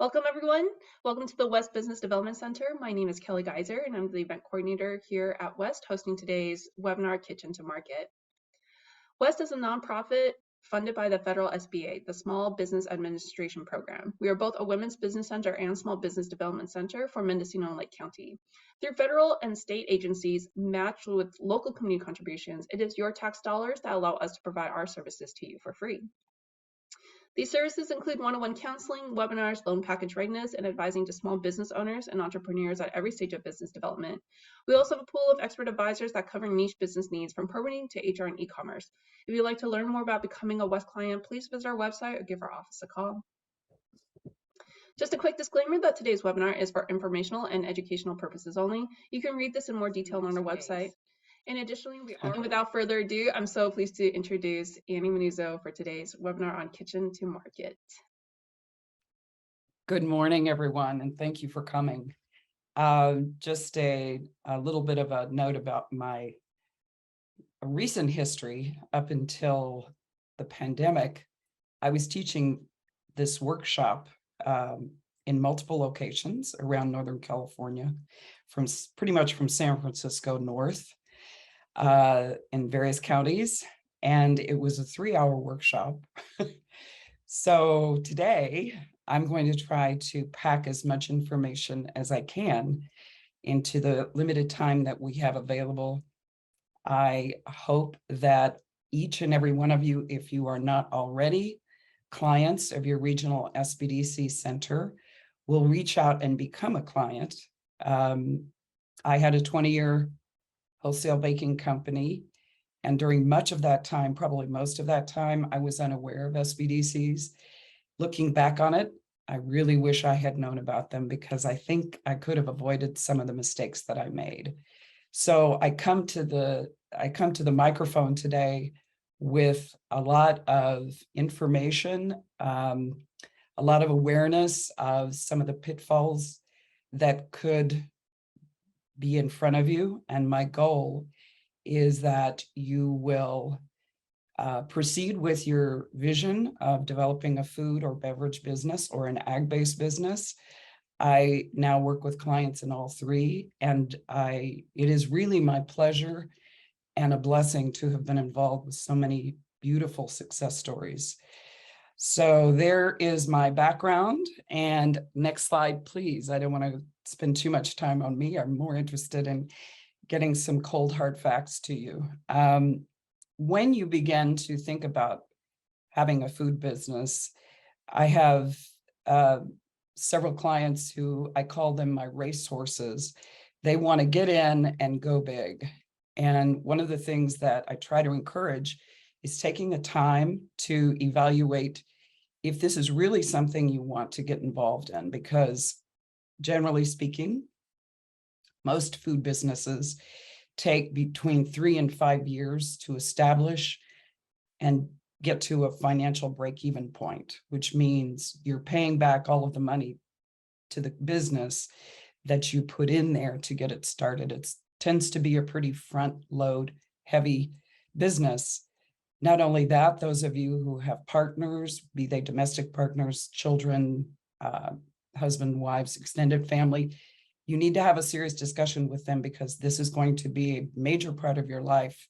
Welcome, everyone. Welcome to the West Business Development Center. My name is Kelly Geiser, and I'm the event coordinator here at West, hosting today's webinar, Kitchen to Market. West is a nonprofit funded by the federal SBA, the Small Business Administration Program. We are both a women's business center and small business development center for Mendocino and Lake County. Through federal and state agencies matched with local community contributions, it is your tax dollars that allow us to provide our services to you for free. These services include one-on-one counseling, webinars, loan package readiness, and advising to small business owners and entrepreneurs at every stage of business development. We also have a pool of expert advisors that cover niche business needs from permitting to HR and e-commerce. If you'd like to learn more about becoming a West client, please visit our website or give our office a call. Just a quick disclaimer that today's webinar is for informational and educational purposes only. You can read this in more detail on our website. And additionally, without further ado, I'm so pleased to introduce Anni Minuzzo for today's webinar on Kitchen to Market. Good morning, everyone, and thank you for coming. Just a little bit of a note about my recent history. Up until the pandemic, I was teaching this workshop in multiple locations around Northern California, pretty much from San Francisco north, in various counties, and it was a 3-hour workshop. So today I'm going to try to pack as much information as I can into the limited time that we have available. I hope that each and every one of you, if you are not already clients of your regional SBDC center, will reach out and become a client. I had a 20-year wholesale baking company, and during much of that time, probably most of that time, I was unaware of SBDCs. Looking back on it, I really wish I had known about them because I think I could have avoided some of the mistakes that I made. So I come to the microphone today with a lot of information, a lot of awareness of some of the pitfalls that could be in front of you. And my goal is that you will proceed with your vision of developing a food or beverage business or an ag-based business. I now work with clients in all three, and it is really my pleasure and a blessing to have been involved with so many beautiful success stories. So there is my background. And next slide, please. I don't want to spend too much time on me. I'm more interested in getting some cold hard facts to you. When you begin to think about having a food business, I have several clients who I call them my racehorses. They want to get in and go big. And one of the things that I try to encourage is taking the time to evaluate if this is really something you want to get involved in, because generally speaking, most food businesses take between 3 and 5 years to establish and get to a financial break-even point, which means you're paying back all of the money to the business that you put in there to get it started. It tends to be a pretty front load heavy business. Not only that, those of you who have partners, be they domestic partners, children, husband, wives, extended family, you need to have a serious discussion with them because this is going to be a major part of your life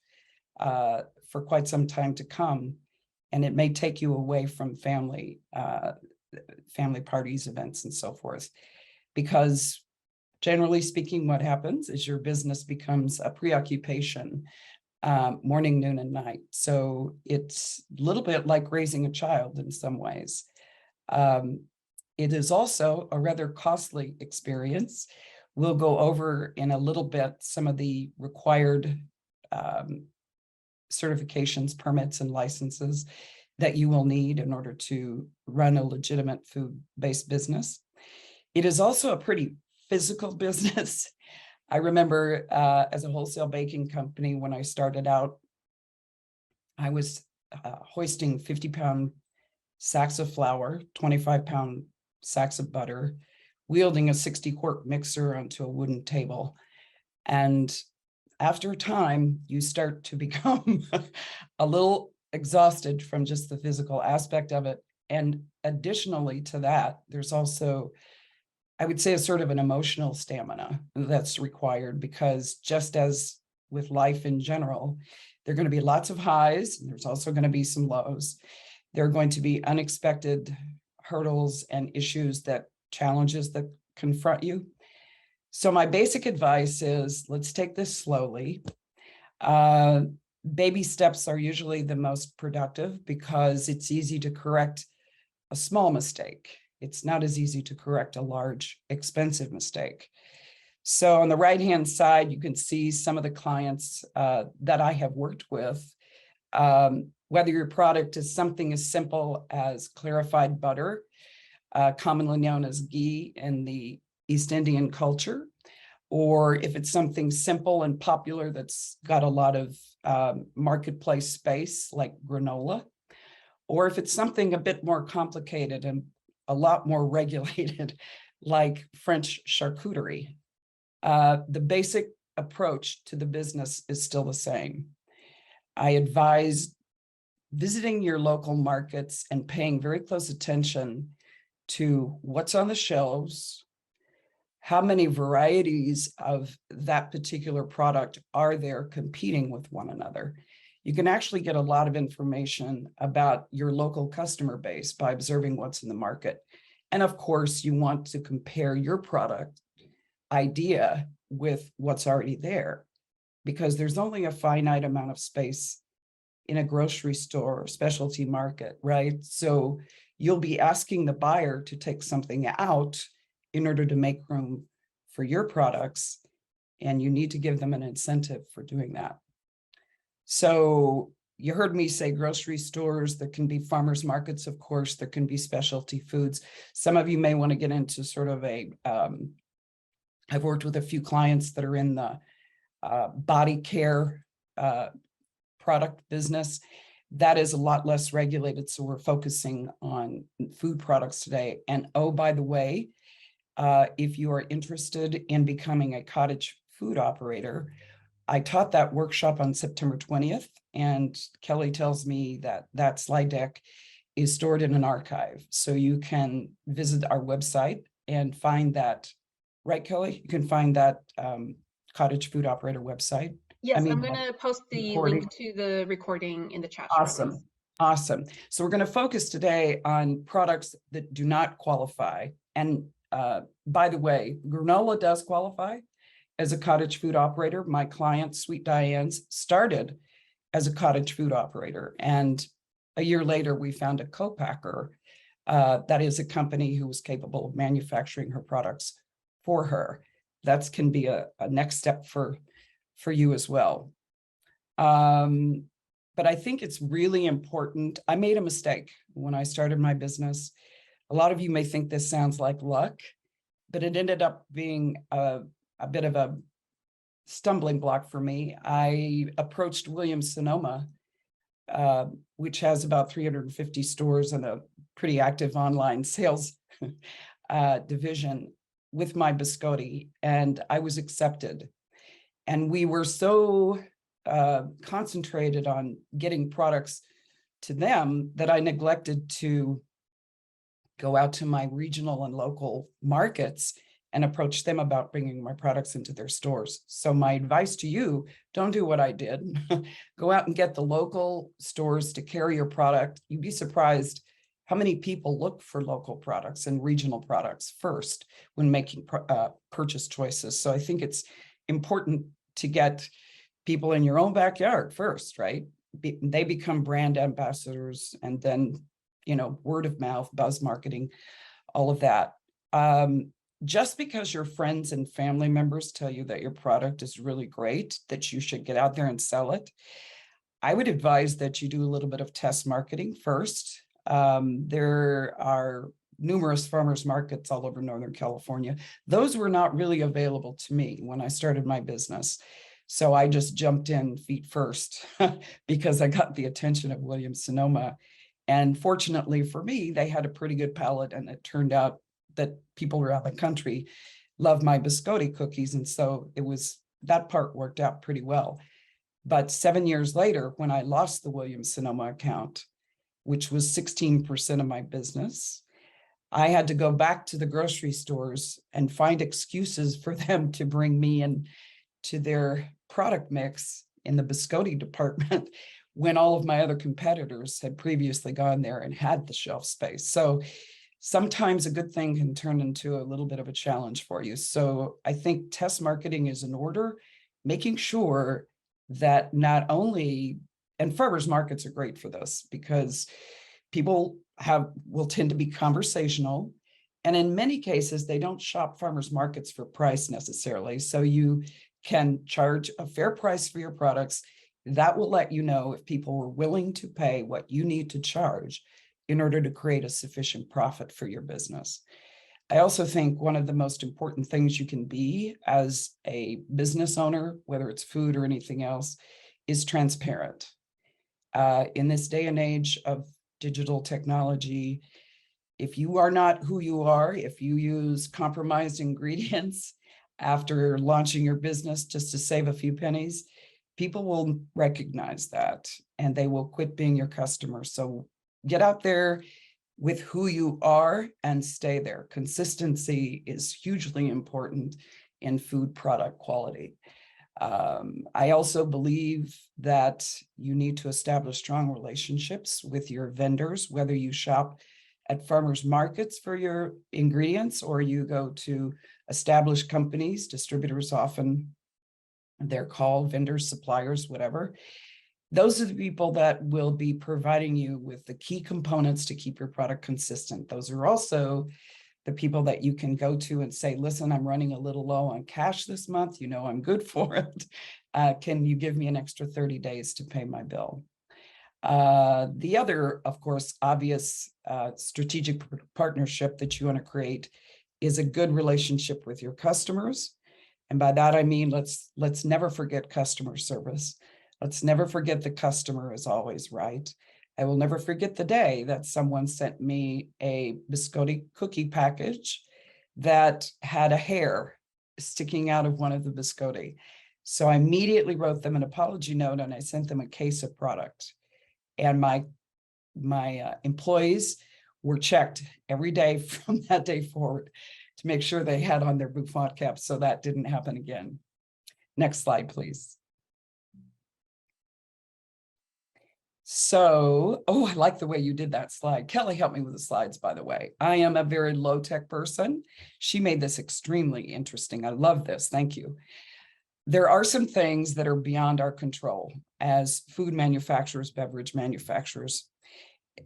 for quite some time to come. And it may take you away from family parties, events, and so forth. Because generally speaking, what happens is your business becomes a preoccupation, morning, noon, and night. So it's a little bit like raising a child in some ways. It is also a rather costly experience. We'll go over in a little bit some of the required certifications, permits, and licenses that you will need in order to run a legitimate food-based business. It is also a pretty physical business. I remember as a wholesale baking company, when I started out, I was hoisting 50-pound sacks of flour, 25-pound sacks of butter, wielding a 60-quart mixer onto a wooden table. And after a time, you start to become a little exhausted from just the physical aspect of it. And additionally to that, there's also, I would say, a sort of an emotional stamina that's required, because just as with life in general, there are going to be lots of highs, and there's also going to be some lows. There are going to be unexpected hurdles and challenges that confront you. So my basic advice is, let's take this slowly. Baby steps are usually the most productive because it's easy to correct a small mistake. It's not as easy to correct a large, expensive mistake. So on the right-hand side, you can see some of the clients that I have worked with. Whether your product is something as simple as clarified butter, commonly known as ghee in the East Indian culture, or if it's something simple and popular that's got a lot of marketplace space like granola, or if it's something a bit more complicated and a lot more regulated like French charcuterie. The basic approach to the business is still the same. I advise visiting your local markets and paying very close attention to what's on the shelves, how many varieties of that particular product are there competing with one another. You can actually get a lot of information about your local customer base by observing what's in the market. And of course, you want to compare your product idea with what's already there, because there's only a finite amount of space in a grocery store or specialty market, right? So you'll be asking the buyer to take something out in order to make room for your products, and you need to give them an incentive for doing that. So you heard me say grocery stores, there can be farmers markets, of course, there can be specialty foods. Some of you may want to get into sort of I've worked with a few clients that are in the body care product business. That is a lot less regulated. So we're focusing on food products today. And oh, by the way, if you are interested in becoming a cottage food operator, I taught that workshop on September 20th, and Kelly tells me that that slide deck is stored in an archive. So you can visit our website and find that, right, Kelly? You can find that cottage food operator website. Yes, I'm going to post the Recording. link to the recording in the chat shortly. Awesome. Awesome. So we're going to focus today on products that do not qualify. And by the way, granola does qualify as a cottage food operator. My client, Sweet Diane's, started as a cottage food operator. And a year later, we found a co-packer that is a company who was capable of manufacturing her products for her. That can be a next step for you as well. But I think it's really important. I made a mistake when I started my business. A lot of you may think this sounds like luck, but it ended up being a bit of a stumbling block for me. I approached Williams-Sonoma, which has about 350 stores and a pretty active online sales division, with my biscotti, and I was accepted. And we were so concentrated on getting products to them that I neglected to go out to my regional and local markets and approach them about bringing my products into their stores. So my advice to you, don't do what I did. Go out and get the local stores to carry your product. You'd be surprised how many people look for local products and regional products first when making purchase choices. So I think it's important to get people in your own backyard first, right? They become brand ambassadors, and then, word of mouth, buzz marketing, all of that. Just because your friends and family members tell you that your product is really great, that you should get out there and sell it, I would advise that you do a little bit of test marketing first. There are numerous farmers markets all over Northern California. Those were not really available to me when I started my business. So I just jumped in feet first because I got the attention of Williams-Sonoma. And fortunately for me, they had a pretty good palate, and it turned out that people around the country love my biscotti cookies. And so that part worked out pretty well. But 7 years later, when I lost the Williams-Sonoma account, which was 16% of my business. I had to go back to the grocery stores and find excuses for them to bring me in to their product mix in the biscotti department when all of my other competitors had previously gone there and had the shelf space. So sometimes a good thing can turn into a little bit of a challenge for you. So I think test marketing is in order, making sure that not only, and farmers markets are great for this because people will tend to be conversational. And in many cases, they don't shop farmers markets for price necessarily. So you can charge a fair price for your products. That will let you know if people were willing to pay what you need to charge in order to create a sufficient profit for your business. I also think one of the most important things you can be as a business owner, whether it's food or anything else, is transparent. In this day and age of digital technology, if you are not who you are, if you use compromised ingredients after launching your business just to save a few pennies, people will recognize that and they will quit being your customer. So get out there with who you are and stay there. Consistency is hugely important in food product quality. I also believe that you need to establish strong relationships with your vendors, whether you shop at farmers markets for your ingredients or you go to established companies. Distributors often, they're called vendors, suppliers, whatever. Those are the people that will be providing you with the key components to keep your product consistent. Those are also the people that you can go to and say, listen, I'm running a little low on cash this month. You know, I'm good for it. Can you give me an extra 30 days to pay my bill? The other, of course, obvious strategic partnership that you want to create is a good relationship with your customers. And by that, I mean, let's never forget customer service. Let's never forget the customer is always right. I will never forget the day that someone sent me a biscotti cookie package that had a hair sticking out of one of the biscotti. So I immediately wrote them an apology note and I sent them a case of product. And my employees were checked every day from that day forward to make sure they had on their bouffant caps so that didn't happen again. Next slide, please. So, oh, I like the way you did that slide. Kelly helped me with the slides, by the way. I am a very low-tech person. She made this extremely interesting. I love this. Thank you. There are some things that are beyond our control as food manufacturers, beverage manufacturers.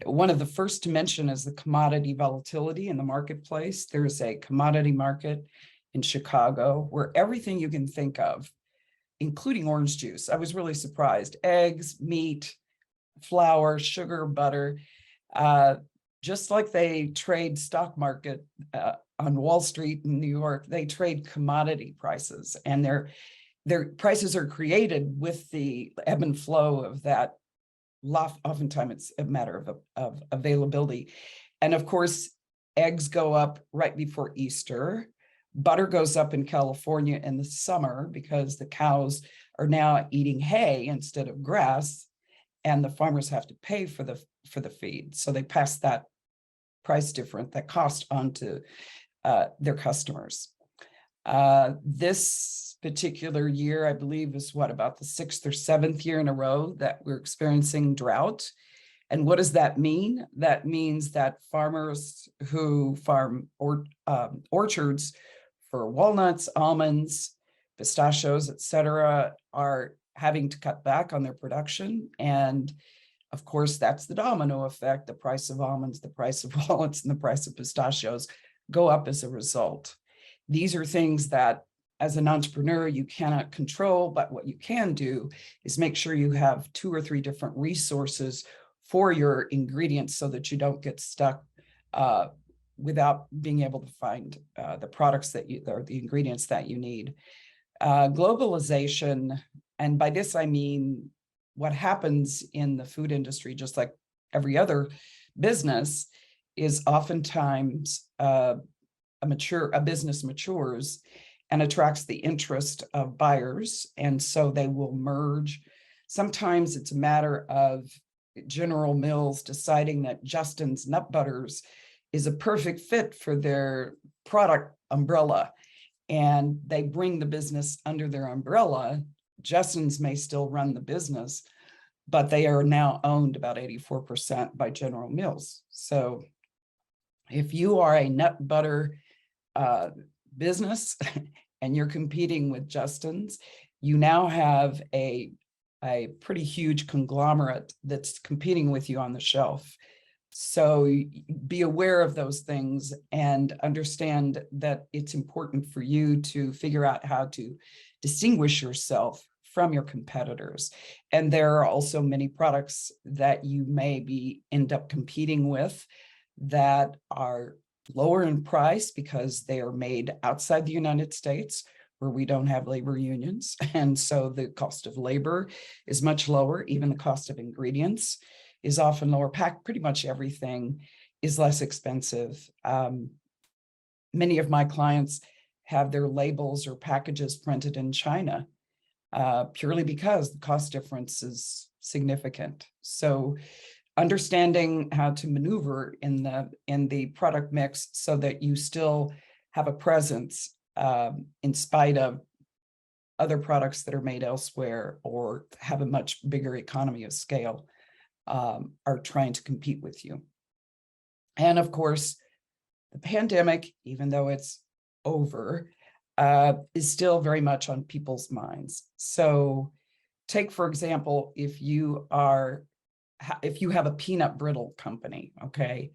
One of the first to mention is the commodity volatility in the marketplace. There's a commodity market in Chicago where everything you can think of, including orange juice, I was really surprised, eggs, meat, flour, sugar, butter, just like they trade stock market on Wall Street in New York, they trade commodity prices, and their prices are created with the ebb and flow of that. Oftentimes it's a matter of availability. And of course, eggs go up right before Easter. Butter goes up in California in the summer because the cows are now eating hay instead of grass, and the farmers have to pay for the feed. So they pass that price difference, that cost on to their customers. This particular year, I believe, is about the 6th or 7th year in a row that we're experiencing drought. And what does that mean? That means that farmers who farm orchards for walnuts, almonds, pistachios, etc., are having to cut back on their production. And of course, that's the domino effect. The price of almonds, the price of walnuts, and the price of pistachios go up as a result. These are things that, as an entrepreneur, you cannot control, but what you can do is make sure you have 2 or 3 different resources for your ingredients so that you don't get stuck without being able to find the products or the ingredients that you need. Globalization, and by this I mean what happens in the food industry, just like every other business, is oftentimes a business matures and attracts the interest of buyers, and so they will merge. Sometimes it's a matter of General Mills deciding that Justin's nut butters is a perfect fit for their product umbrella, and they bring the business under their umbrella. Justin's may still run the business, but they are now owned about 84% by General Mills. So if you are a nut butter business and you're competing with Justin's, you now have a pretty huge conglomerate that's competing with you on the shelf. So be aware of those things and understand that it's important for you to figure out how to distinguish yourself from your competitors. And there are also many products that you may end up competing with that are lower in price because they are made outside the United States, where we don't have labor unions. And so the cost of labor is much lower. Even the cost of ingredients is often lower. Pretty much everything is less expensive. Many of my clients have their labels or packages printed in China, purely because the cost difference is significant. So understanding how to maneuver in the product mix so that you still have a presence in spite of other products that are made elsewhere or have a much bigger economy of scale, are trying to compete with you. And of course, the pandemic, even though it's over, is still very much on people's minds. So take, for example, if you have a peanut brittle company, okay,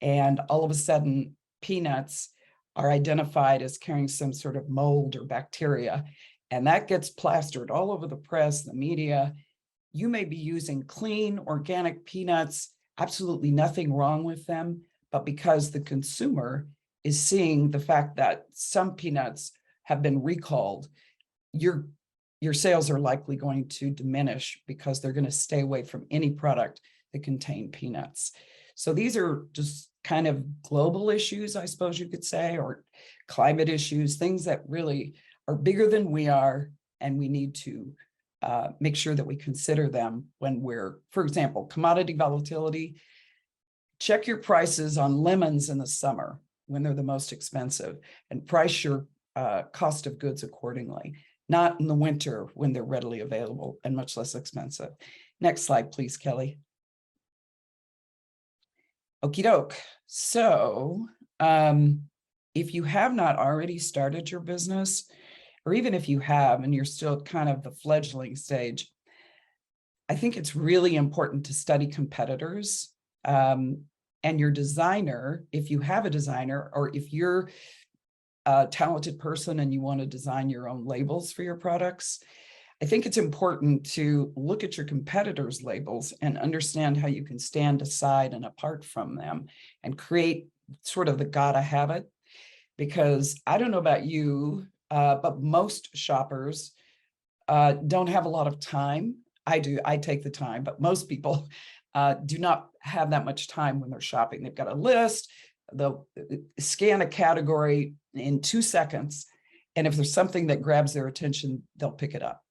and all of a sudden peanuts are identified as carrying some sort of mold or bacteria, and that gets plastered all over the press, the media. You may be using clean, organic peanuts, absolutely nothing wrong with them, but because the consumer is seeing the fact that some peanuts have been recalled, your sales are likely going to diminish because they're going to stay away from any product that contain peanuts. So these are just kind of global issues, I suppose you could say, or climate issues, things that really are bigger than we are, and we need to make sure that we consider them when we're, for example, commodity volatility. Check your prices on lemons in the summer when they're the most expensive, and price your cost of goods accordingly, not in the winter when they're readily available and much less expensive. Next slide, please, Kelly. Okie doke. So if you have not already started your business, or even if you have and you're still kind of the fledgling stage, I think it's really important to study competitors, and your designer, if you have a designer, or if you're a talented person and you want to design your own labels for your products, I think it's important to look at your competitors' labels and understand how you can stand aside and apart from them and create sort of the gotta have it. Because I don't know about you, but most shoppers don't have a lot of time. I do, I take the time, but most people do not have that much time when they're shopping. They've got a list, they'll scan a category in 2 seconds, and if there's something that grabs their attention, they'll pick it up.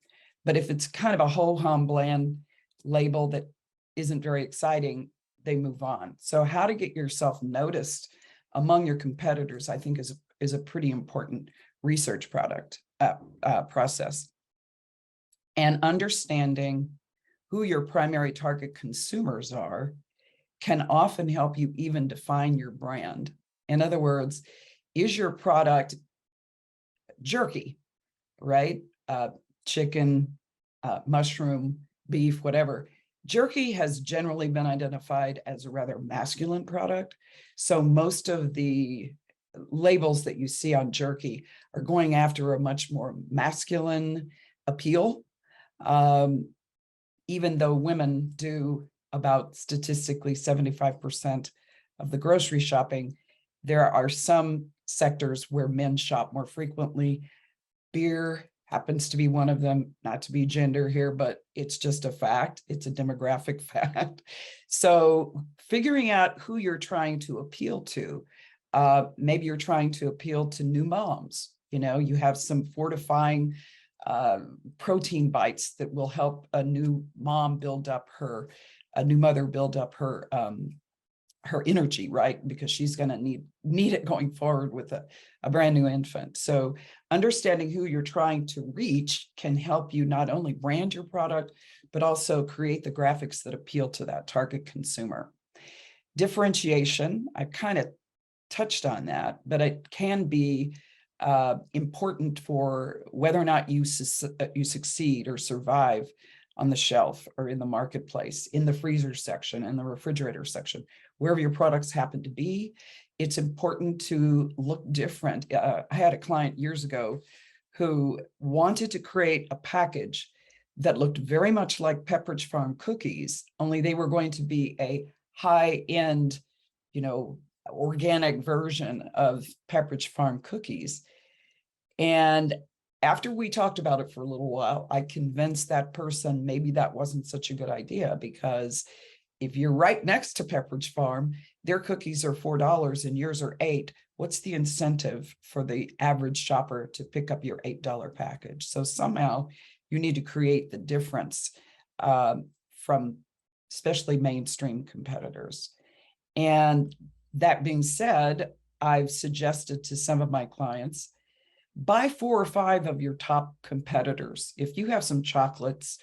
But if it's kind of a ho-hum bland label that isn't very exciting, they move on. So how to get yourself noticed among your competitors, I think, is a pretty important research process. And understanding who your primary target consumers are can often help you even define your brand. In other words, is your product jerky, right? Chicken, mushroom, beef, whatever. Jerky has generally been identified as a rather masculine product. So most of the labels that you see on jerky are going after a much more masculine appeal. Even though women do about statistically 75% of the grocery shopping, there are some sectors where men shop more frequently. Beer happens to be one of them, not to be gender here, but it's just a fact. It's a demographic fact. So figuring out who you're trying to appeal to, maybe you're trying to appeal to new moms. You know, you have some fortifying protein bites that will help a new mom build up a new mother build up her energy, right? Because she's going to need it going forward with a brand new infant. So understanding who you're trying to reach can help you not only brand your product, but also create the graphics that appeal to that target consumer. Differentiation, I've kind of touched on that, but it can be important for whether or not you succeed or survive on the shelf or in the marketplace, in the freezer section, in the refrigerator section, wherever your products happen to be. It's important to look different. I had a client years ago who wanted to create a package that looked very much like Pepperidge Farm cookies, only they were going to be a high-end, organic version of Pepperidge Farm cookies. And after we talked about it for a little while, I convinced that person maybe that wasn't such a good idea, because if you're right next to Pepperidge Farm, their cookies are $4 and yours are $8. What's the incentive for the average shopper to pick up your $8 package? So somehow you need to create the difference from especially mainstream competitors. And that being said, I've suggested to some of my clients, buy 4 or 5 of your top competitors. If you have some chocolates,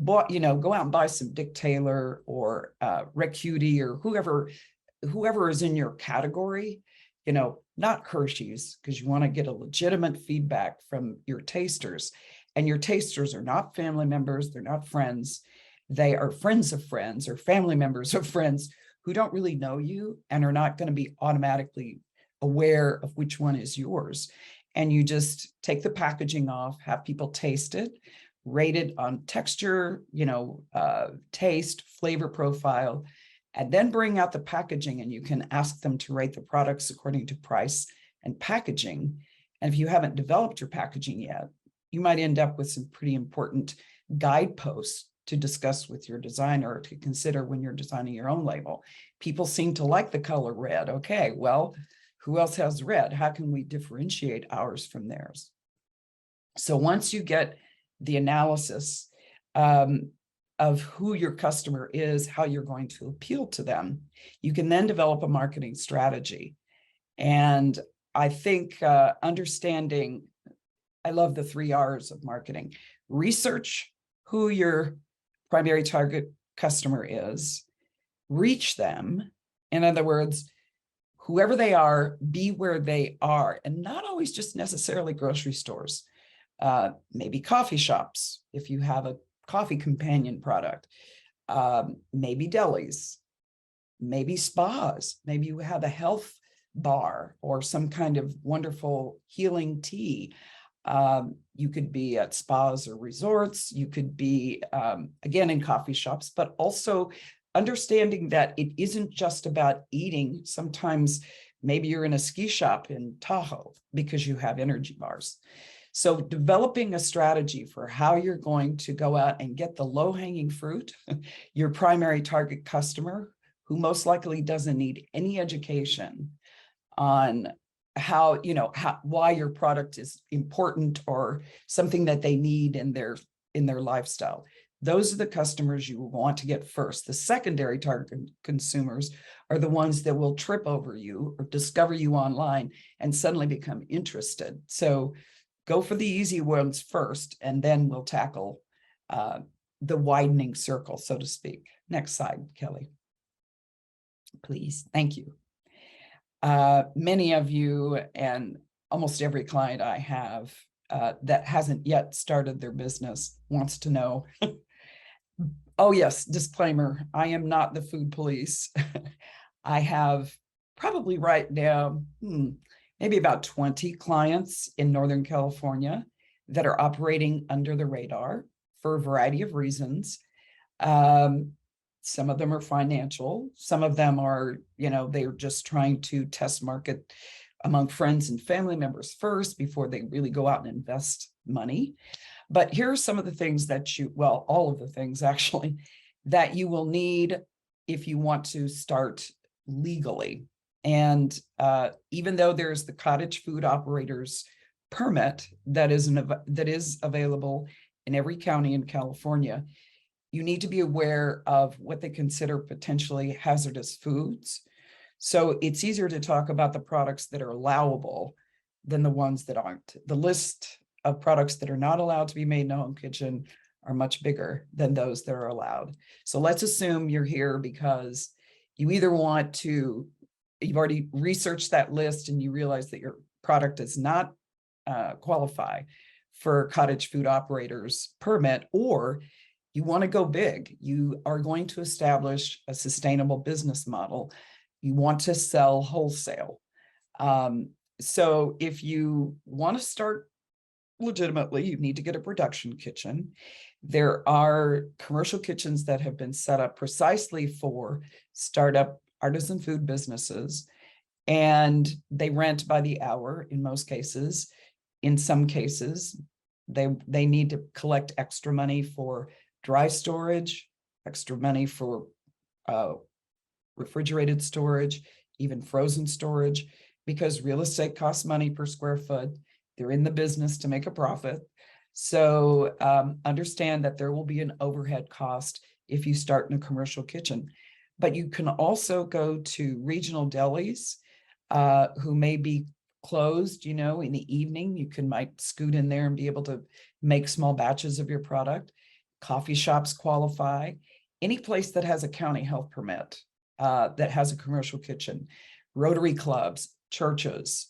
go out and buy some Dick Taylor or Rick Cutie or whoever is in your category, not Hershey's, because you want to get a legitimate feedback from your tasters. And your tasters are not family members, they're not friends. They are friends of friends or family members of friends who don't really know you and are not going to be automatically aware of which one is yours. And you just take the packaging off, have people taste it, rate it on texture, taste, flavor profile, and then bring out the packaging, and you can ask them to rate the products according to price and packaging. And if you haven't developed your packaging yet, you might end up with some pretty important guideposts to discuss with your designer to consider when you're designing your own label. People seem to like the color red. Okay, well, who else has red? How can we differentiate ours from theirs? So once you get the analysis of who your customer is, how you're going to appeal to them, you can then develop a marketing strategy. And I think understanding, I love the 3 R's of marketing: research who your primary target customer is, reach them. In other words, whoever they are, be where they are, and not always just necessarily grocery stores. Maybe coffee shops, if you have a coffee companion product, maybe delis, maybe spas, maybe you have a health bar or some kind of wonderful healing tea. You could be at spas or resorts. You could be, again, in coffee shops, but also understanding that it isn't just about eating. Sometimes maybe you're in a ski shop in Tahoe because you have energy bars. So developing a strategy for how you're going to go out and get the low-hanging fruit, your primary target customer, who most likely doesn't need any education on why your product is important or something that they need in their lifestyle. Those are the customers you want to get first. The secondary target consumers are the ones that will trip over you or discover you online and suddenly become interested. So go for the easy ones first, and then we'll tackle the widening circle, so to speak. Next slide, Kelly. Please. Thank you. Many of you and almost every client I have that hasn't yet started their business wants to know, oh yes, disclaimer, I am not the food police. I have probably right now, maybe about 20 clients in Northern California that are operating under the radar for a variety of reasons. Some of them are financial. Some of them are, they're just trying to test market among friends and family members first before they really go out and invest money. But here are some of the things that all of the things actually, that you will need if you want to start legally. And even though there's the cottage food operators permit that is available in every county in California, you need to be aware of what they consider potentially hazardous foods. So it's easier to talk about the products that are allowable than the ones that aren't. The list of products that are not allowed to be made in a home kitchen are much bigger than those that are allowed. So let's assume you're here because you either want to, you've already researched that list and you realize that your product does not qualify for cottage food operators permit, or you want to go big. You are going to establish a sustainable business model. You want to sell wholesale. So if you want to start legitimately, you need to get a production kitchen. There are commercial kitchens that have been set up precisely for startup artisan food businesses, and they rent by the hour in most cases. In some cases, they need to collect extra money for dry storage, extra money for refrigerated storage, even frozen storage, because real estate costs money per square foot. They're in the business to make a profit. So understand that there will be an overhead cost if you start in a commercial kitchen. But you can also go to regional delis who may be closed, in the evening. You might scoot in there and be able to make small batches of your product. Coffee shops qualify. Any place that has a county health permit that has a commercial kitchen, Rotary clubs, churches,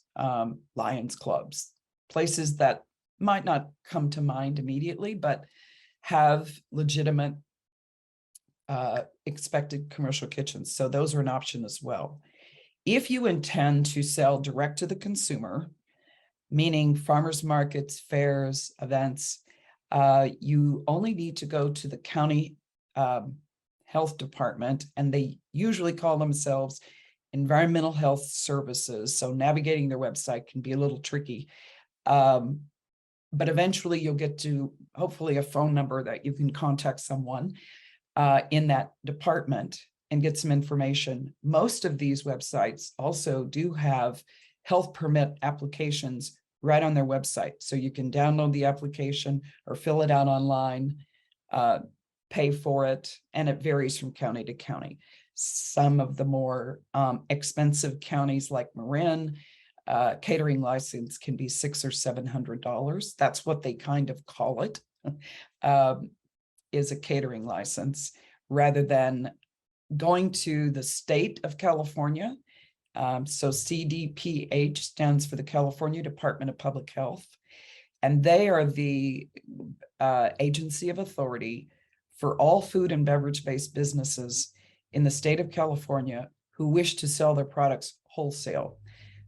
Lions clubs, places that might not come to mind immediately, but have legitimate expected commercial kitchens. So those are an option as well. If you intend to sell direct to the consumer, meaning farmers markets, fairs, events, you only need to go to the county health department, and they usually call themselves environmental health services. So navigating their website can be a little tricky. But eventually you'll get to hopefully a phone number that you can contact someone in that department and get some information. Most of these websites also do have health permit applications right on their website. So you can download the application or fill it out online, pay for it, and it varies from county to county. Some of the more expensive counties like Marin, catering license can be $600 or $700. That's what they kind of call it, is a catering license, rather than going to the state of California. So CDPH stands for the California Department of Public Health, and they are the agency of authority for all food and beverage-based businesses in the state of California who wish to sell their products wholesale.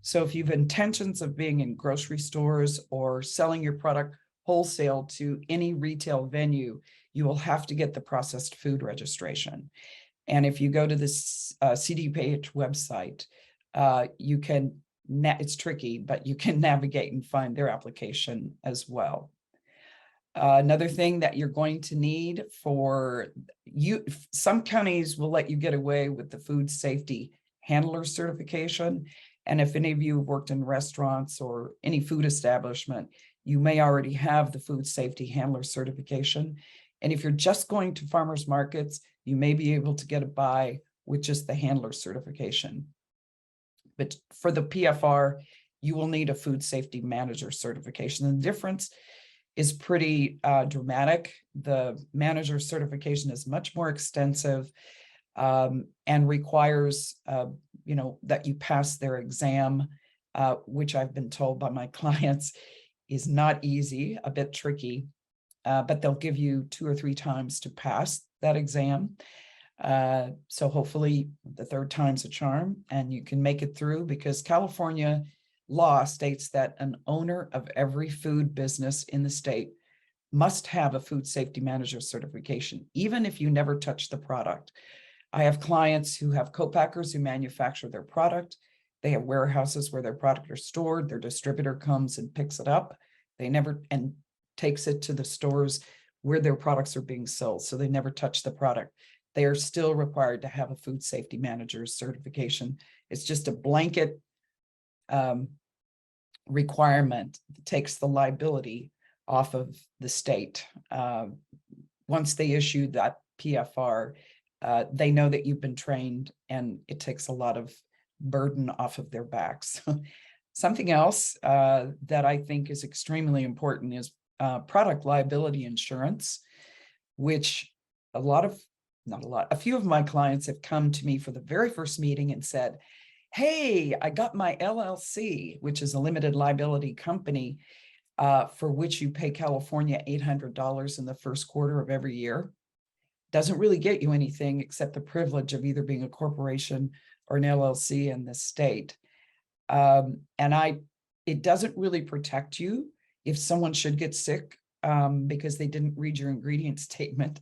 So if you have intentions of being in grocery stores or selling your product wholesale to any retail venue, you will have to get the processed food registration. And if you go to this CDPH website, you can, it's tricky, but you can navigate and find their application as well. Another thing that you're going to need for you, some counties will let you get away with the food safety handler certification. And if any of you have worked in restaurants or any food establishment, you may already have the food safety handler certification. And if you're just going to farmers markets, you may be able to get it by with just the handler certification. But for the PFR, you will need a food safety manager certification. And the difference is pretty dramatic. The manager certification is much more extensive and requires, that you pass their exam, which I've been told by my clients is not easy, a bit tricky, but they'll give you 2 or 3 times to pass that exam. So hopefully the third time's a charm and you can make it through, because California law states that an owner of every food business in the state must have a food safety manager certification, even if you never touch the product. I have clients who have co-packers who manufacture their product. They have warehouses where their product are stored. Their distributor comes and picks it up. They never, and takes it to the stores where their products are being sold. So they never touch the product. They are still required to have a food safety manager certification. It's just a blanket requirement that takes the liability off of the state. Once they issue that PFR, they know that you've been trained, and it takes a lot of burden off of their backs. Something else that I think is extremely important is product liability insurance, which a few of my clients have come to me for the very first meeting and said, hey, I got my LLC, which is a limited liability company, for which you pay California $800 in the first quarter of every year. Doesn't really get you anything except the privilege of either being a corporation or an LLC in this state. It doesn't really protect you if someone should get sick because they didn't read your ingredient statement.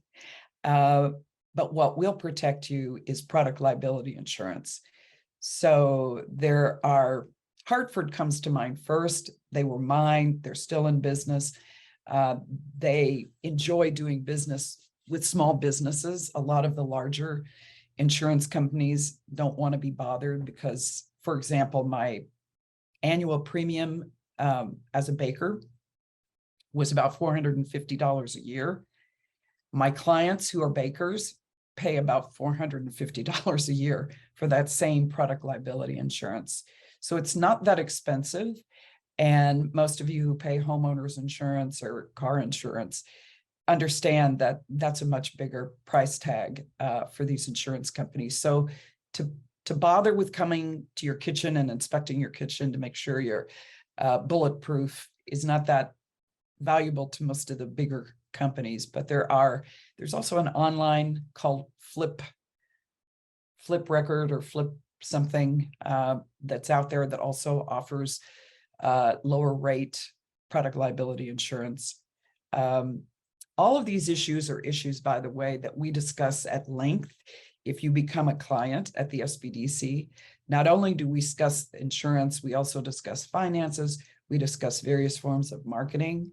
But what will protect you is product liability insurance. So Hartford comes to mind first. They were mine. They're still in business. They enjoy doing business with small businesses. A lot of the larger insurance companies don't want to be bothered because, for example, my annual premium as a baker was about $450 a year. My clients who are bakers pay about $450 a year for that same product liability insurance. So it's not that expensive. And most of you who pay homeowners insurance or car insurance understand that that's a much bigger price tag for these insurance companies. So to bother with coming to your kitchen and inspecting your kitchen to make sure you're bulletproof is not that valuable to most of the bigger companies. But there's also an online called Flip Record or Flip something that's out there that also offers lower rate product liability insurance. All of these issues are issues, by the way, that we discuss at length if you become a client at the SBDC. Not only do we discuss insurance, we also discuss finances, we discuss various forms of marketing.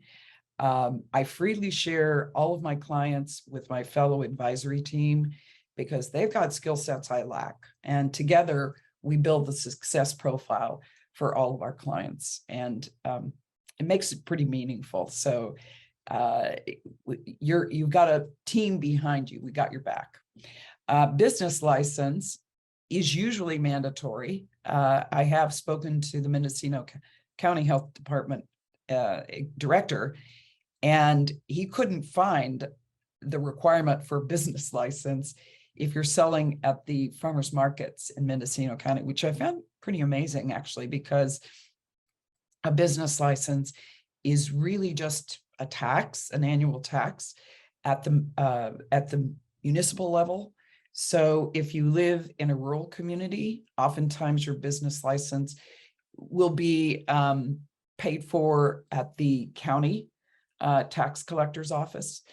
I freely share all of my clients with my fellow advisory team because they've got skill sets I lack. And together we build the success profile for all of our clients. And it makes it pretty meaningful. So you've got a team behind you. We got your back. Business license is usually mandatory. I have spoken to the Mendocino County Health Department director, and he couldn't find the requirement for a business license if you're selling at the farmers markets in Mendocino County, which I found pretty amazing, actually, because a business license is really just a tax, an annual tax at the municipal level. So if you live in a rural community, oftentimes your business license will be paid for at the county tax collector's office.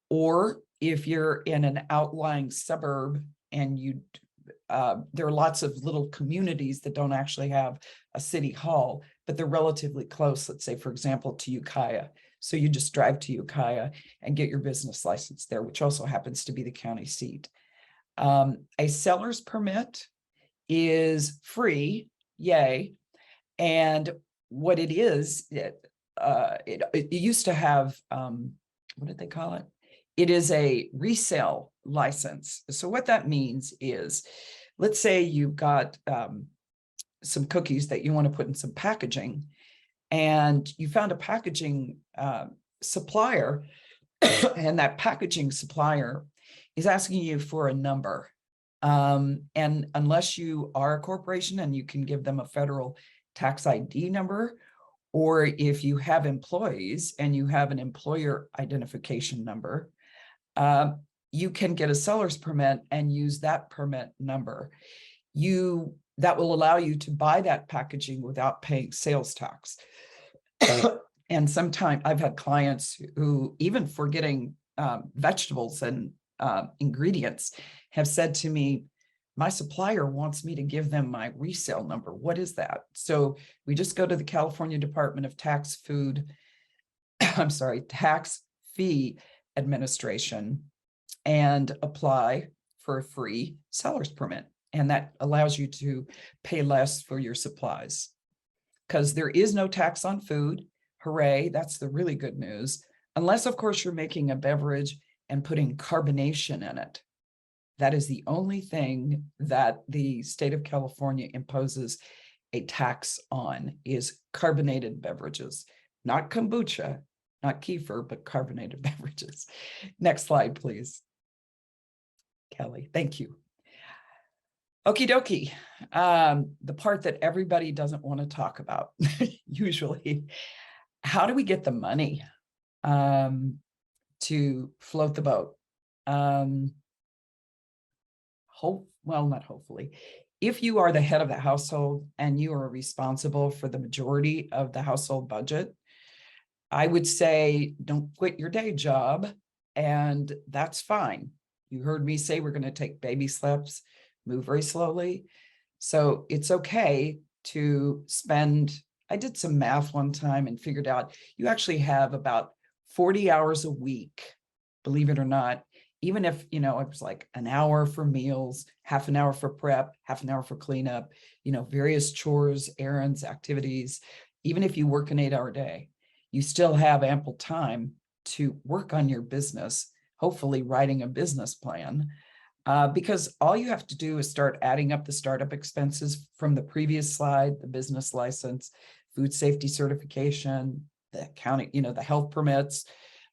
Or if you're in an outlying suburb and there are lots of little communities that don't actually have a city hall, but they're relatively close, let's say, for example, to Ukiah. So you just drive to Ukiah and get your business license there, which also happens to be the county seat. A seller's permit is free, yay. And what it is, it used to have, what did they call it? It is a resale license. So what that means is, let's say you've got some cookies that you want to put in some packaging, and you found a packaging supplier, and that packaging supplier is asking you for a number. And unless you are a corporation and you can give them a federal tax ID number, or if you have employees and you have an employer identification number, you can get a seller's permit and use that permit number. That will allow you to buy that packaging without paying sales tax. And sometimes I've had clients who, even for getting vegetables and ingredients, have said to me, my supplier wants me to give them my resale number. What is that? So we just go to the California Department of Tax Fee Administration and apply for a free seller's permit. And that allows you to pay less for your supplies. because there is no tax on food. Hooray, that's the really good news. Unless, of course, you're making a beverage and putting carbonation in it. That is the only thing that the state of California imposes a tax on, is carbonated beverages, not kombucha, not kefir, but carbonated beverages. Next slide, please. Kelly, thank you. Okie dokie. The part that everybody doesn't want to talk about, usually. How do we get the money to float the boat? Well, not hopefully. If you are the head of the household and you are responsible for the majority of the household budget, I would say don't quit your day job, and that's fine. You heard me say we're going to take baby steps, move very slowly. So it's okay to spend, I did some math one time and figured out you actually have about 40 hours a week, believe it or not. Even if, it was like an hour for meals, half an hour for prep, half an hour for cleanup, various chores, errands, activities. Even if you work an 8-hour day, you still have ample time to work on your business, hopefully writing a business plan, because all you have to do is start adding up the startup expenses from the previous slide, the business license, food safety certification, the county, the health permits,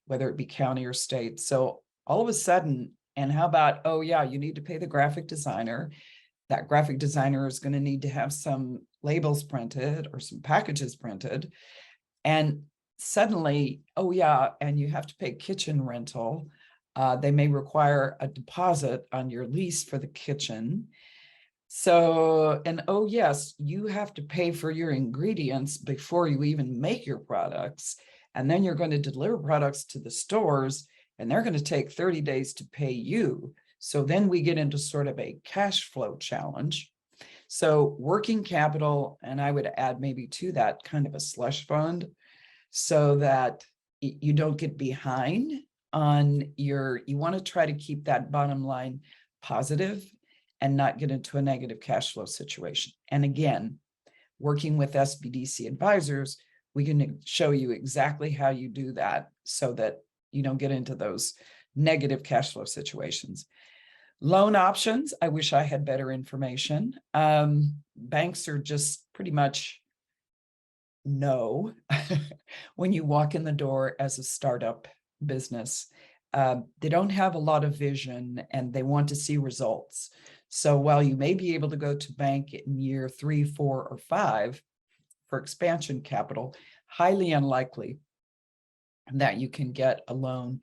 whether it be county or state. So all of a sudden, and how about, oh yeah, you need to pay the graphic designer. That graphic designer is going to need to have some labels printed or some packages printed. And suddenly, oh yeah, and you have to pay kitchen rental. They may require a deposit on your lease for the kitchen. So, and oh yes, you have to pay for your ingredients before you even make your products. And then you're going to deliver products to the stores, and they're going to take 30 days to pay you. So then we get into sort of a cash flow challenge. So working capital, and I would add maybe to that kind of a slush fund, so that you don't get behind on you want to try to keep that bottom line positive and not get into a negative cash flow situation. And again, working with SBDC advisors, we can show you exactly how you do that so that you don't get into those negative cash flow situations. Loan options, I wish I had better information. Banks are just pretty much no when you walk in the door as a startup business. They don't have a lot of vision and they want to see results. So while you may be able to go to bank in year 3, 4, or 5 for expansion capital, highly unlikely that you can get a loan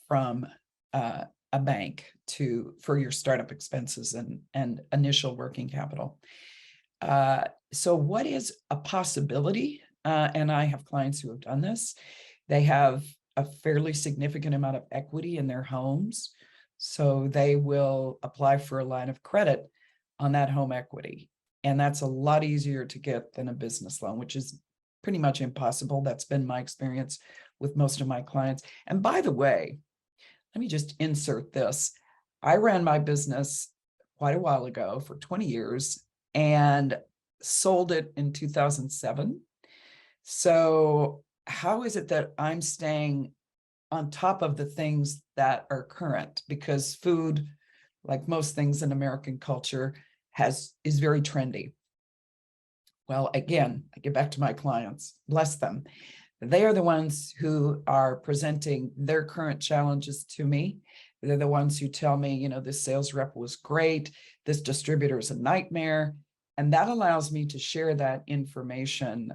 from a bank for your startup expenses and initial working capital. So what is a possibility? And I have clients who have done this. They have a fairly significant amount of equity in their homes. So they will apply for a line of credit on that home equity. And that's a lot easier to get than a business loan, which is pretty much impossible. That's been my experience with most of my clients. And by the way, let me just insert this. I ran my business quite a while ago for 20 years and sold it in 2007. So how is it that I'm staying on top of the things that are current? Because food, like most things in American culture, is very trendy. Well, again, I get back to my clients, bless them. They are the ones who are presenting their current challenges to me. They're the ones who tell me, this sales rep was great, this distributor is a nightmare. And that allows me to share that information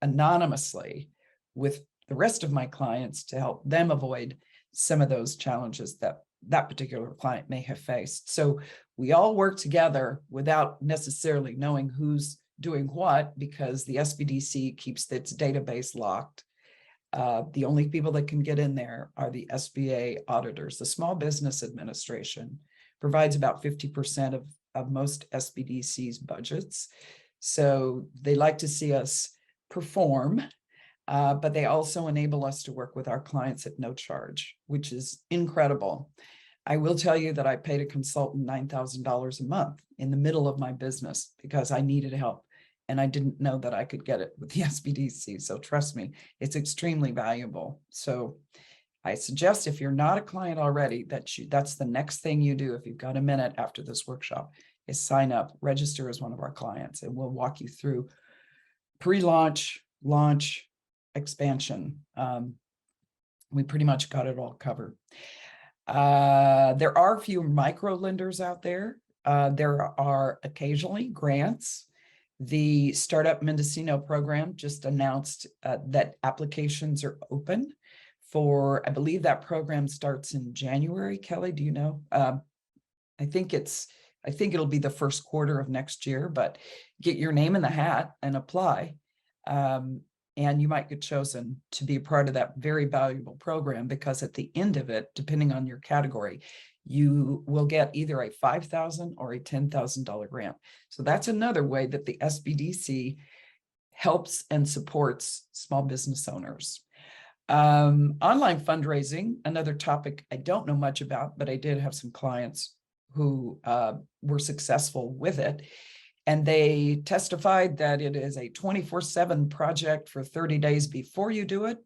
anonymously with the rest of my clients to help them avoid some of those challenges that particular client may have faced. So we all work together without necessarily knowing who's doing what, because the SBDC keeps its database locked. The only people that can get in there are the SBA auditors. The Small Business Administration provides about 50% of most SBDC's budgets. So they like to see us perform, but they also enable us to work with our clients at no charge, which is incredible. I will tell you that I paid a consultant $9,000 a month in the middle of my business because I needed help and I didn't know that I could get it with the SBDC. So trust me, it's extremely valuable. So I suggest if you're not a client already, that's the next thing you do if you've got a minute after this workshop is sign up, register as one of our clients, and we'll walk you through pre-launch, launch, expansion. We pretty much got it all covered. There are a few micro lenders out there. There are occasionally grants. The Startup Mendocino program just announced that applications are open for, I believe that program starts in January. Kelly, do you know? I think it'll be the first quarter of next year, but get your name in the hat and apply. And you might get chosen to be a part of that very valuable program, because at the end of it, depending on your category, you will get either a $5,000 or a $10,000 grant. So that's another way that the SBDC helps and supports small business owners. Online fundraising, another topic I don't know much about, but I did have some clients who were successful with it. And they testified that it is a 24/7 project for 30 days before you do it,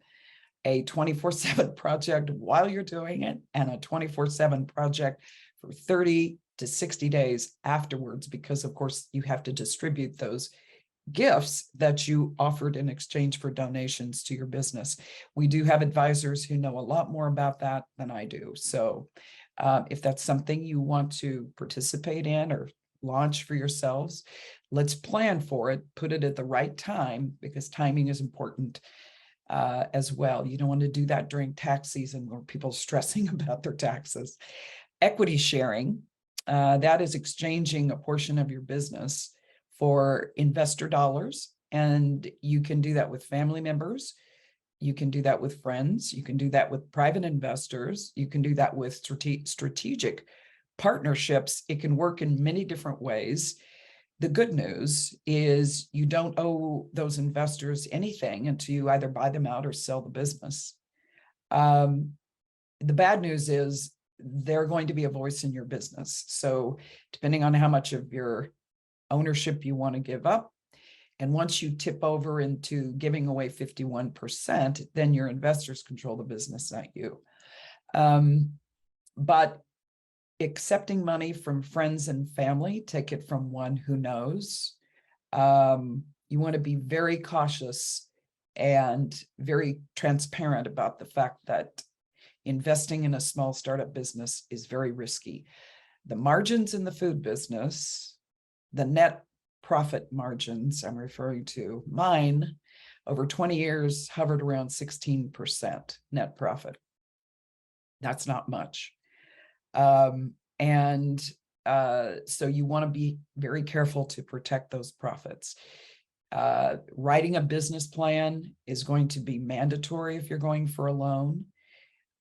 a 24/7 project while you're doing it, and a 24/7 project for 30 to 60 days afterwards, because of course you have to distribute those gifts that you offered in exchange for donations to your business. We do have advisors who know a lot more about that than I do. So if that's something you want to participate in or launch for yourselves, let's plan for it, put it at the right time, because timing is important as well. You don't want to do that during tax season where people are stressing about their taxes. Equity sharing, that is exchanging a portion of your business for investor dollars. And you can do that with family members. You can do that with friends. You can do that with private investors. You can do that with strategic partnerships. It can work in many different ways. The good news is you don't owe those investors anything until you either buy them out or sell the business. The bad news is they're going to be a voice in your business. So depending on how much of your ownership you want to give up, and once you tip over into giving away 51%, then your investors control the business, not you. But accepting money from friends and family, take it from one who knows. You want to be very cautious and very transparent about the fact that investing in a small startup business is very risky. The margins in the food business, the net profit margins I'm referring to, mine over 20 years hovered around 16% net profit. That's not much. So you want to be very careful to protect those profits. Writing a business plan is going to be mandatory if you're going for a loan.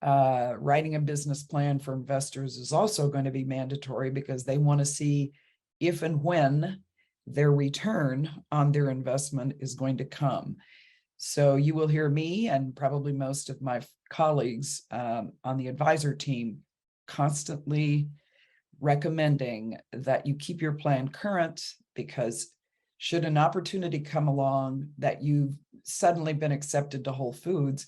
Writing a business plan for investors is also going to be mandatory, because they want to see if and when their return on their investment is going to come. So you will hear me and probably most of my colleagues on the advisor team constantly recommending that you keep your plan current, because should an opportunity come along that you've suddenly been accepted to Whole Foods,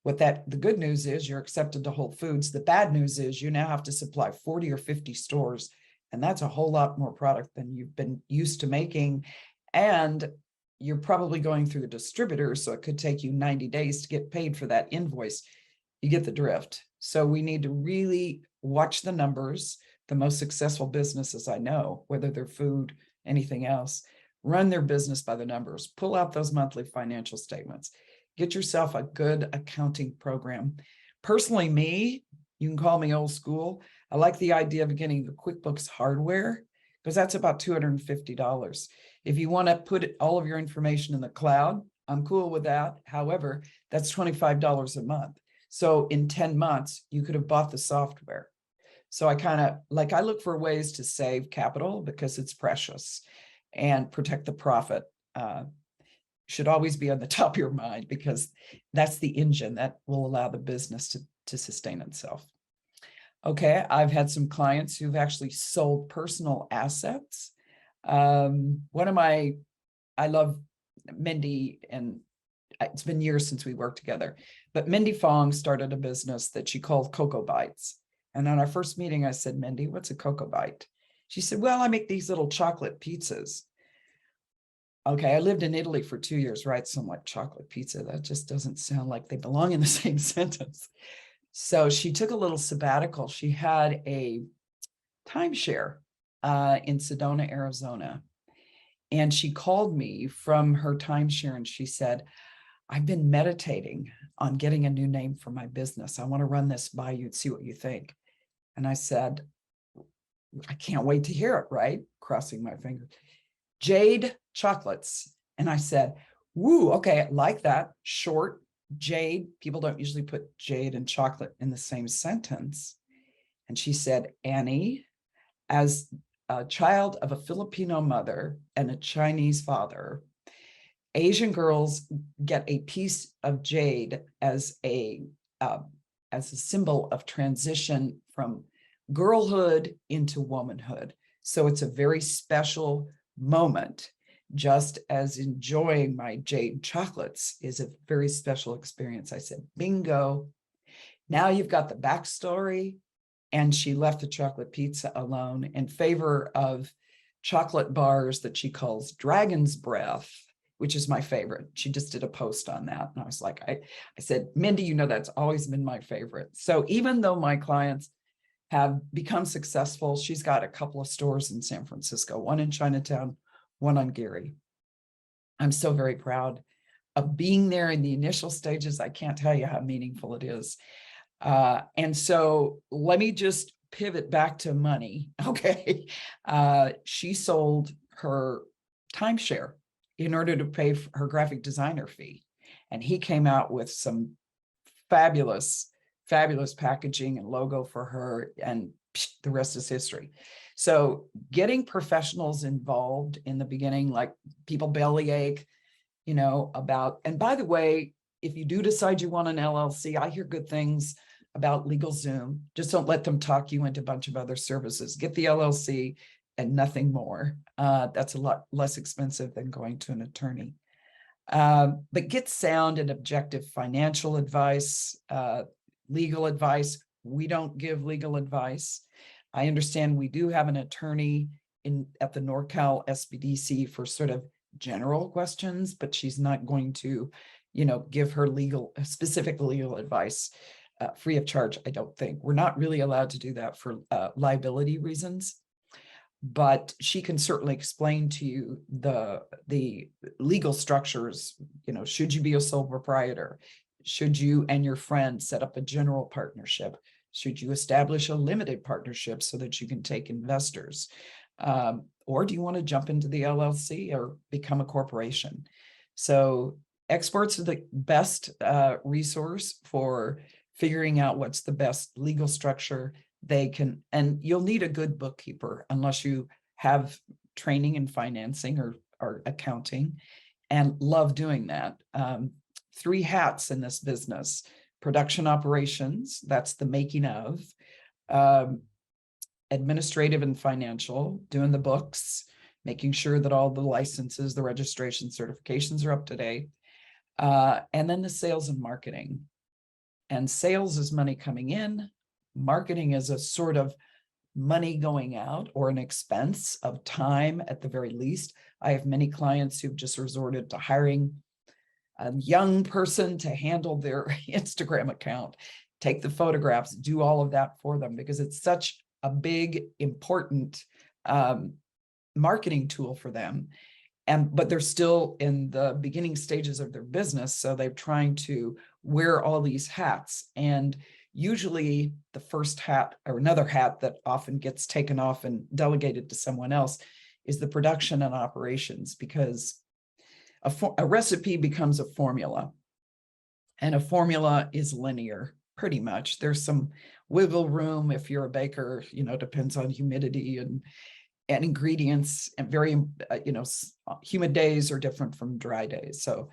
the good news is you're accepted to Whole Foods. The bad news is you now have to supply 40 or 50 stores, and that's a whole lot more product than you've been used to making. And you're probably going through a distributor, so it could take you 90 days to get paid for that invoice. You get the drift. So we need to really watch the numbers. The most successful businesses I know, whether they're food, anything else, run their business by the numbers. Pull out those monthly financial statements. Get yourself a good accounting program. Personally, you can call me old school. I like the idea of getting the QuickBooks hardware, because that's about $250. If you want to put all of your information in the cloud, I'm cool with that. However, that's $25 a month. So in 10 months, you could have bought the software. So I look for ways to save capital, because it's precious, and protect the profit. Should always be on the top of your mind, because that's the engine that will allow the business to sustain itself. Okay, I've had some clients who've actually sold personal assets. One of my I love Mindy, and it's been years since we worked together, but Mindy Fong started a business that she called Cocoa Bites. And on our first meeting, I said, Mindy, what's a cocoa bite? She said, well, I make these little chocolate pizzas. Okay, I lived in Italy for 2 years, right? So I'm like, chocolate pizza, that just doesn't sound like they belong in the same sentence. So she took a little sabbatical. She had a timeshare in Sedona, Arizona. And she called me from her timeshare and she said, I've been meditating on getting a new name for my business. I want to run this by you and see what you think. And I said, I can't wait to hear it, right? Crossing my fingers. Jade Chocolates. And I said, woo, okay, I like that. Short, Jade. People don't usually put Jade and chocolate in the same sentence. And she said, Annie, as a child of a Filipino mother and a Chinese father, Asian girls get a piece of jade uh, as a symbol of transition from girlhood into womanhood. So it's a very special moment, just as enjoying my jade chocolates is a very special experience. I said, bingo. Now you've got the backstory. And she left the chocolate pizza alone in favor of chocolate bars that she calls Dragon's Breath, which is my favorite. She just did a post on that. And I was like, I said, Mindy, you know, that's always been my favorite. So even though my clients have become successful, she's got a couple of stores in San Francisco, one in Chinatown, one on Geary. I'm so very proud of being there in the initial stages. I can't tell you how meaningful it is. And so let me just pivot back to money. Okay. She sold her timeshare in order to pay for her graphic designer fee. And he came out with some fabulous, fabulous packaging and logo for her, and the rest is history. So getting professionals involved in the beginning, like people bellyache, about, and by the way, if you do decide you want an LLC, I hear good things about LegalZoom. Just don't let them talk you into a bunch of other services. Get the LLC and nothing more. That's a lot less expensive than going to an attorney. But get sound and objective financial advice, legal advice. We don't give legal advice. I understand we do have an attorney at the NorCal SBDC for sort of general questions, but she's not going to, give her specific legal advice free of charge. I don't think we're not really allowed to do that for liability reasons, but she can certainly explain to you the legal structures. Should you be a sole proprietor? Should you and your friend set up a general partnership? Should you establish a limited partnership so that you can take investors? Or do you want to jump into the LLC or become a corporation? So experts are the best resource for figuring out what's the best legal structure they can, and you'll need a good bookkeeper unless you have training in financing or accounting and love doing that. 3 hats in this business: production operations, that's the making of, administrative and financial, doing the books, making sure that all the licenses, the registration, certifications are up to date, and then the sales and marketing. And sales is money coming in. Marketing is a sort of money going out or an expense of time at the very least. I have many clients who've just resorted to hiring a young person to handle their Instagram account, take the photographs, do all of that for them, because it's such a big, important marketing tool for them. But they're still in the beginning stages of their business. So they're trying to wear all these hats. And usually the first hat, or another hat that often gets taken off and delegated to someone else, is the production and operations, because a recipe becomes a formula. And a formula is linear, pretty much. There's some wiggle room if you're a baker, depends on humidity and ingredients, and very, humid days are different from dry days. So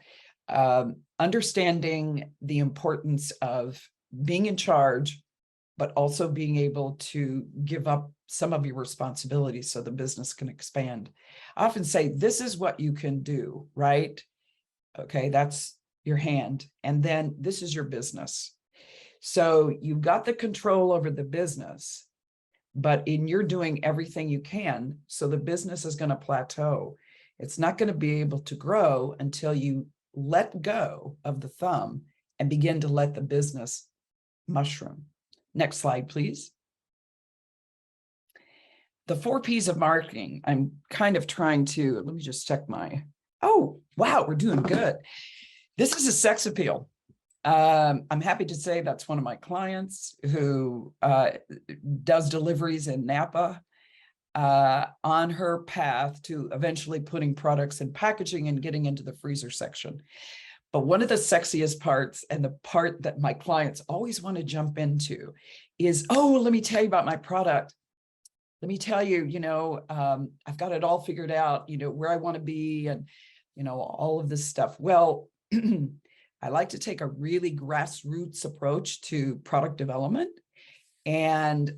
understanding the importance of being in charge but also being able to give up some of your responsibilities so the business can expand. I often say, this is what you can do, right? Okay, that's your hand. And then this is your business. So you've got the control over the business, but you're doing everything you can. So the business is going to plateau. It's not going to be able to grow until you let go of the thumb and begin to let the business mushroom. Next slide, please. The 4 P's of marketing. I'm kind of trying to, let me just check my, oh, wow, we're doing good. This is a sex appeal. I'm happy to say that's one of my clients who does deliveries in Napa, on her path to eventually putting products in packaging and getting into the freezer section. But one of the sexiest parts, and the part that my clients always want to jump into, is, oh, let me tell you about my product. Let me tell you, I've got it all figured out, where I want to be, and, all of this stuff. Well, I like to take a really grassroots approach to product development. And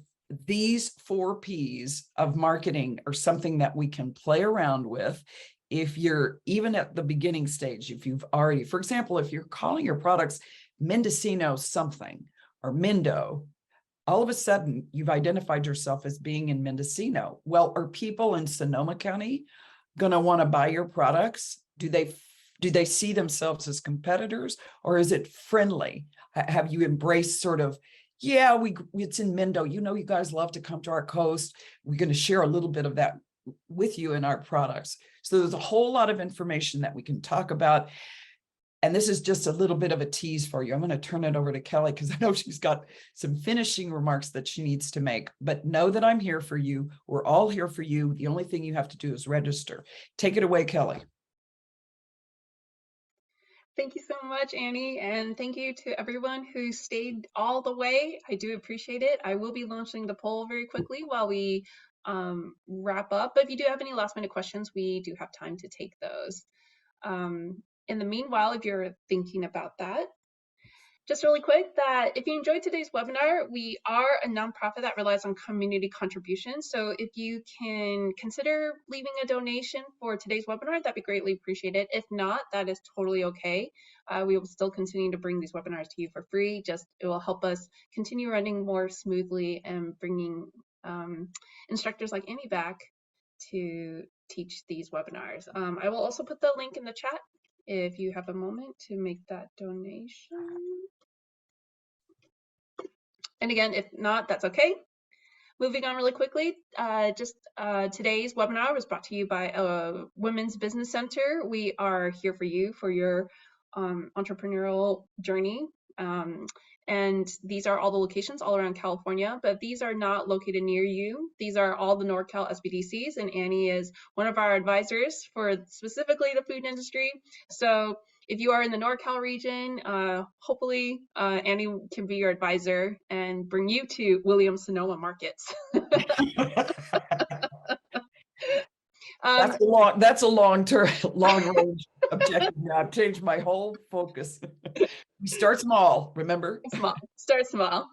these 4 P's of marketing are something that we can play around with. If you're even at the beginning stage, if you've already, for example, if you're calling your products Mendocino something or Mendo, all of a sudden you've identified yourself as being in Mendocino. Well, are people in Sonoma County going to want to buy your products? Do they see themselves as competitors, or is it friendly? Have you embraced sort of, yeah, it's in Mendo, you guys love to come to our coast. We're going to share a little bit of that with you in our products. So there's a whole lot of information that we can talk about. And this is just a little bit of a tease for you. I'm going to turn it over to Kelly because I know she's got some finishing remarks that she needs to make. But know that I'm here for you. We're all here for you. The only thing you have to do is register. Take it away, Kelly. Thank you so much, Annie, and thank you to everyone who stayed all the way. I do appreciate it. I will be launching the poll very quickly while we wrap up. But if you do have any last minute questions, we do have time to take those. In the meanwhile, if you're thinking about that, just really quick, that if you enjoyed today's webinar, we are a nonprofit that relies on community contributions. So if you can consider leaving a donation for today's webinar, that'd be greatly appreciated. If not, that is totally okay. We will still continue to bring these webinars to you for free. Just it will help us continue running more smoothly and bringing instructors like Annie back to teach these webinars. I will also put the link in the chat if you have a moment to make that donation. And again, if not, that's okay. Moving on really quickly, today's webinar was brought to you by Women's Business Center. We are here for you for your entrepreneurial journey. And these are all the locations all around California, but these are not located near you. These are all the NorCal SBDCs, and Annie is one of our advisors for specifically the food industry. So if you are in the NorCal region, hopefully Annie can be your advisor and bring you to Williams-Sonoma markets. That's a long-term, long-range objective. Now I've changed my whole focus. We start small, remember? Start small.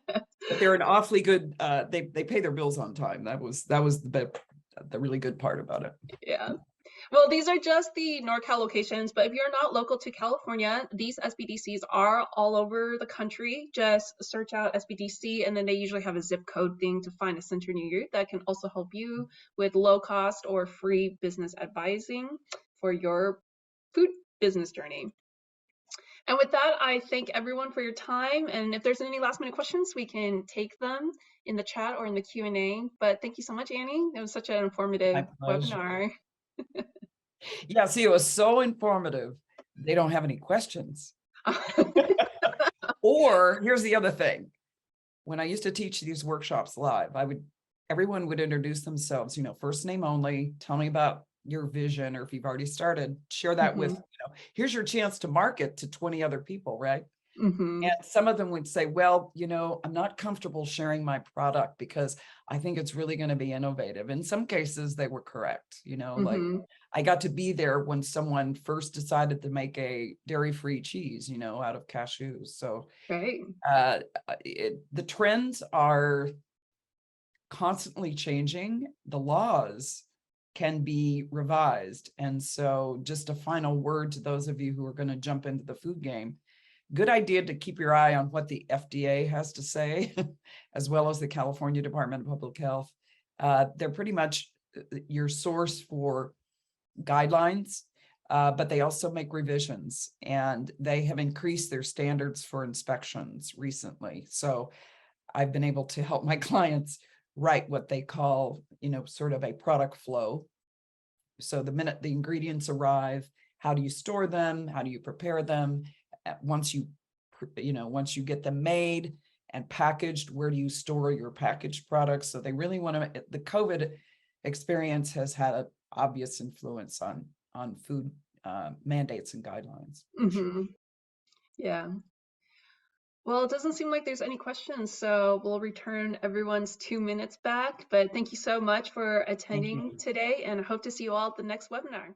But they're an awfully good. They pay their bills on time. That was the really good part about it. Yeah. Well, these are just the NorCal locations, but if you're not local to California, these SBDCs are all over the country. Just search out SBDC, and then they usually have a zip code thing to find a center near you that can also help you with low cost or free business advising for your food business journey. And with that, I thank everyone for your time. And if there's any last minute questions, we can take them in the chat or in the Q&A. But thank you so much, Annie. It was such an informative webinar. Yeah, see, it was so informative. They don't have any questions. Or here's the other thing. When I used to teach these workshops live, everyone would introduce themselves, first name only, tell me about your vision, or if you've already started, share that with, here's your chance to market to 20 other people, right? Mm-hmm. And some of them would say, well, I'm not comfortable sharing my product because I think it's really going to be innovative. In some cases, they were correct. Like Mm-hmm. I got to be there when someone first decided to make a dairy-free cheese, out of cashews. So Right. the trends are constantly changing. The laws can be revised. And so just a final word to those of you who are going to jump into the food game. Good idea to keep your eye on what the FDA has to say, as well as the California Department of Public Health. They're pretty much your source for guidelines, but they also make revisions, and they have increased their standards for inspections recently. So I've been able to help my clients write what they call, sort of a product flow. So the minute the ingredients arrive, how do you store them? How do you prepare them? Once you get them made and packaged, where do you store your packaged products? So they really want to, the COVID experience has had an obvious influence on food mandates and guidelines, for sure. Mm-hmm. Yeah. Well, it doesn't seem like there's any questions, so we'll return everyone's 2 minutes back. But thank you so much for Thank you. attending today, and I hope to see you all at the next webinar.